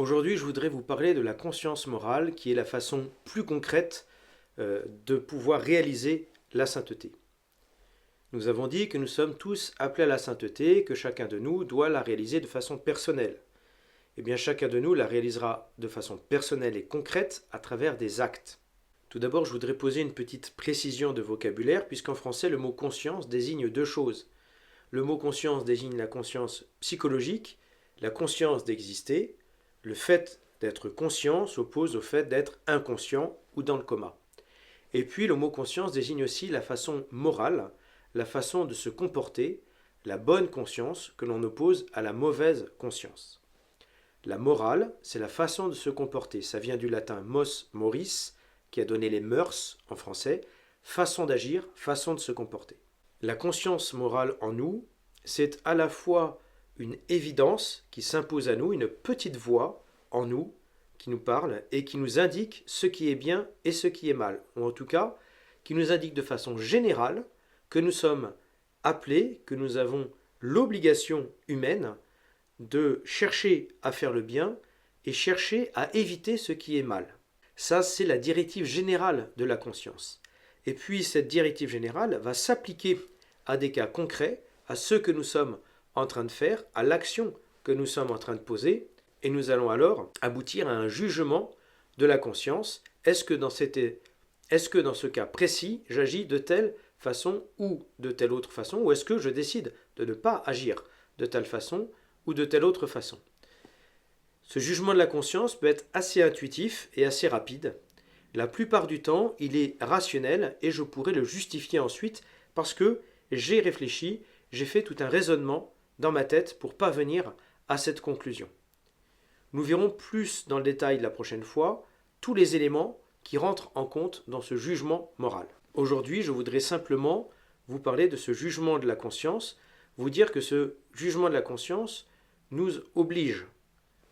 Aujourd'hui, je voudrais vous parler de la conscience morale, qui est la façon plus concrète de pouvoir réaliser la sainteté. Nous avons dit que nous sommes tous appelés à la sainteté, que chacun de nous doit la réaliser de façon personnelle. Eh bien, chacun de nous la réalisera de façon personnelle et concrète à travers des actes. Tout d'abord, je voudrais poser une petite précision de vocabulaire, puisqu'en français, le mot conscience désigne deux choses. Le mot conscience désigne la conscience psychologique, la conscience d'exister. Le fait d'être conscient s'oppose au fait d'être inconscient ou dans le coma. Et puis le mot conscience désigne aussi la façon morale, la façon de se comporter, la bonne conscience que l'on oppose à la mauvaise conscience. La morale, c'est la façon de se comporter. Ça vient du latin mos moris, qui a donné les mœurs en français, façon d'agir, façon de se comporter. La conscience morale en nous, c'est à la fois une évidence qui s'impose à nous, une petite voix en nous qui nous parle et qui nous indique ce qui est bien et ce qui est mal, ou en tout cas qui nous indique de façon générale que nous sommes appelés, que nous avons l'obligation humaine de chercher à faire le bien et chercher à éviter ce qui est mal. Ça, c'est la directive générale de la conscience. Et puis cette directive générale va s'appliquer à des cas concrets, à ce que nous sommes en train de faire, à l'action que nous sommes en train de poser, et nous allons alors aboutir à un jugement de la conscience. Est-ce que dans ce cas précis, j'agis de telle façon ou de telle autre façon, ou est-ce que je décide de ne pas agir de telle façon ou de telle autre façon? Ce jugement de la conscience peut être assez intuitif et assez rapide. La plupart du temps, il est rationnel et je pourrais le justifier ensuite parce que j'ai réfléchi, j'ai fait tout un raisonnement dans ma tête pour parvenir à cette conclusion. Nous verrons plus dans le détail la prochaine fois tous les éléments qui rentrent en compte dans ce jugement moral. Aujourd'hui, je voudrais simplement vous parler de ce jugement de la conscience, vous dire que ce jugement de la conscience nous oblige.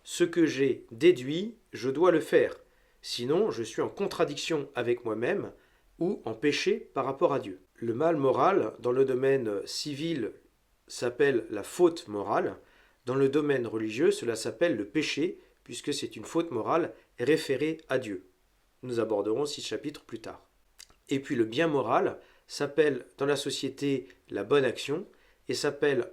Ce que j'ai déduit, je dois le faire. Sinon, je suis en contradiction avec moi-même ou en péché par rapport à Dieu. Le mal moral, dans le domaine civil, s'appelle la faute morale. Dans le domaine religieux, cela s'appelle le péché, puisque c'est une faute morale référée à Dieu. Nous aborderons 6 chapitres plus tard. Et puis le bien moral s'appelle dans la société la bonne action et s'appelle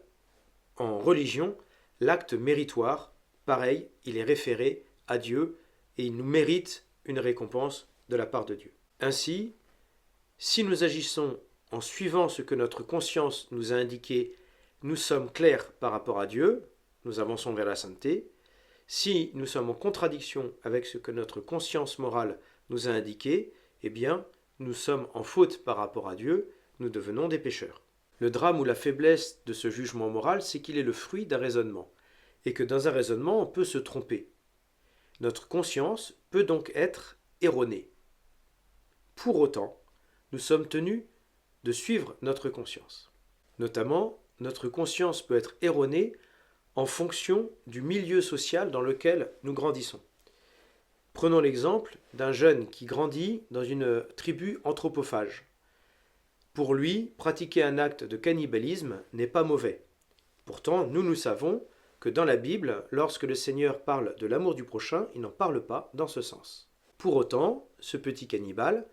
en religion l'acte méritoire. Pareil, il est référé à Dieu et il nous mérite une récompense de la part de Dieu. Ainsi, si nous agissons en suivant ce que notre conscience nous a indiqué, nous sommes clairs par rapport à Dieu, nous avançons vers la sainteté. Si nous sommes en contradiction avec ce que notre conscience morale nous a indiqué, eh bien, nous sommes en faute par rapport à Dieu, nous devenons des pécheurs. Le drame ou la faiblesse de ce jugement moral, c'est qu'il est le fruit d'un raisonnement, et que dans un raisonnement, on peut se tromper. Notre conscience peut donc être erronée. Pour autant, nous sommes tenus de suivre notre conscience. Notamment, notre conscience peut être erronée en fonction du milieu social dans lequel nous grandissons. Prenons l'exemple d'un jeune qui grandit dans une tribu anthropophage. Pour lui, pratiquer un acte de cannibalisme n'est pas mauvais. Pourtant, nous savons que dans la Bible, lorsque le Seigneur parle de l'amour du prochain, il n'en parle pas dans ce sens. Pour autant, ce petit cannibale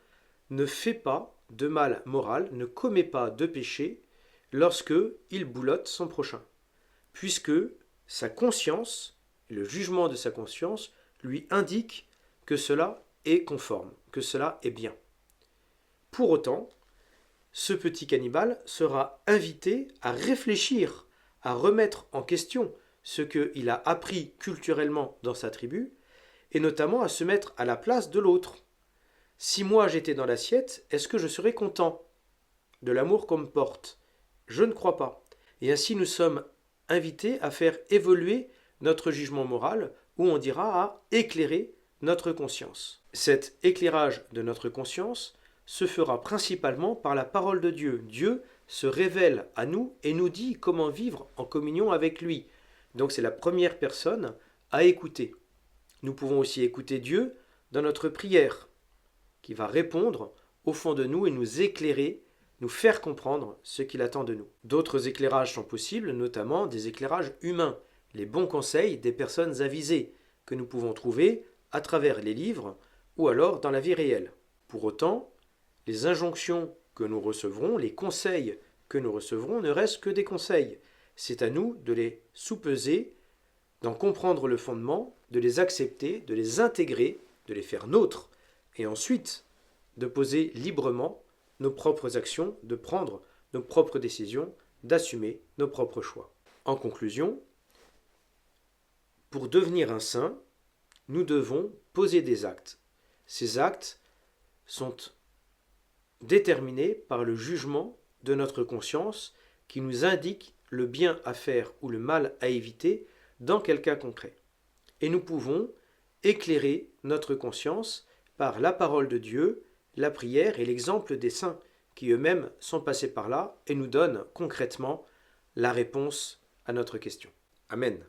ne fait pas de mal moral, ne commet pas de péché lorsque il boulotte son prochain, puisque sa conscience, le jugement de sa conscience, lui indique que cela est conforme, que cela est bien. Pour autant, ce petit cannibale sera invité à réfléchir, à remettre en question ce qu'il a appris culturellement dans sa tribu, et notamment à se mettre à la place de l'autre. Si moi j'étais dans l'assiette, est-ce que je serais content de l'amour qu'on me porte? Je ne crois pas. Et ainsi nous sommes invités à faire évoluer notre jugement moral, où on dira à éclairer notre conscience. Cet éclairage de notre conscience se fera principalement par la parole de Dieu. Dieu se révèle à nous et nous dit comment vivre en communion avec lui. Donc c'est la première personne à écouter. Nous pouvons aussi écouter Dieu dans notre prière, qui va répondre au fond de nous et nous éclairer, nous faire comprendre ce qu'il attend de nous. D'autres éclairages sont possibles, notamment des éclairages humains, les bons conseils des personnes avisées, que nous pouvons trouver à travers les livres ou alors dans la vie réelle. Pour autant, les injonctions que nous recevrons, les conseils que nous recevrons ne restent que des conseils. C'est à nous de les soupeser, d'en comprendre le fondement, de les accepter, de les intégrer, de les faire nôtres, et ensuite de poser librement nos propres actions, de prendre nos propres décisions, d'assumer nos propres choix. En conclusion, pour devenir un saint, nous devons poser des actes. Ces actes sont déterminés par le jugement de notre conscience qui nous indique le bien à faire ou le mal à éviter dans quel cas concret. Et nous pouvons éclairer notre conscience par la parole de Dieu, la prière et l'exemple des saints qui eux-mêmes sont passés par là et nous donnent concrètement la réponse à notre question. Amen.